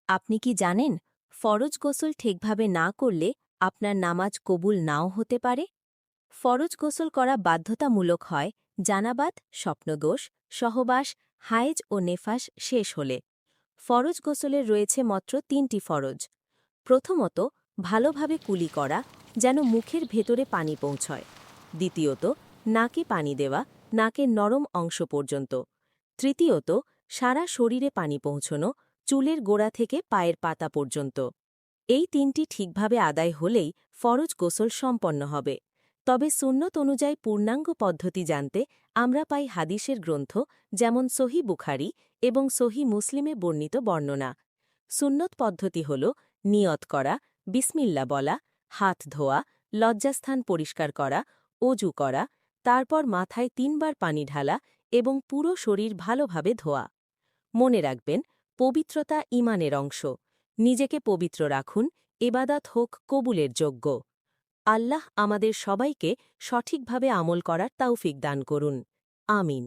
আপনি কি জানেন, ফরজ গোসল ঠিকভাবে না করলে আপনার নামাজ কবুল নাও হতে পারে? ফরজ গোসল করা বাধ্যতামূলক হয় জানাবাত, স্বপ্নদোষ, সহবাস, হায়েজ ও নেফাস শেষ হলে। ফরজ গোসলের রয়েছে মাত্র ৩টি ফরজ। প্রথমত, ভালোভাবে কুলি করা, যেন মুখের ভেতরে পানি পৌঁছয়। দ্বিতীয়ত, নাকে পানি দেওয়া, নাকের নরম অংশ পর্যন্ত। তৃতীয়ত, সারা শরীরে পানি পৌঁছনো, চুলের গোড়া থেকে পায়ের পাতা পর্যন্ত। এই ৩টি ঠিকভাবে আদায় হলেই ফরজ গোসল সম্পন্ন হবে। তবে সুন্নত অনুযায়ী পূর্ণাঙ্গ পদ্ধতি জানতে আমরা পাই হাদিসের গ্রন্থ, যেমন সহি বুখারি এবং সহি মুসলিমে বর্ণিত বর্ণনা। সুন্নত পদ্ধতি হল নিয়ত করা, বিসমিল্লা বলা, হাত ধোয়া, লজ্জাস্থান পরিষ্কার করা, অজু করা, তারপর মাথায় ৩বার পানি ঢালা এবং পুরো শরীর ভালোভাবে ধোয়া। মনে রাখবেন, পবিত্রতা ঈমানের অংশ। নিজেকে পবিত্র রাখুন, এবাদাত হোক কবুলের যোগ্য। আল্লাহ আমাদের সবাইকে সঠিকভাবে আমল করার তৌফিক দান করুন। আমিন।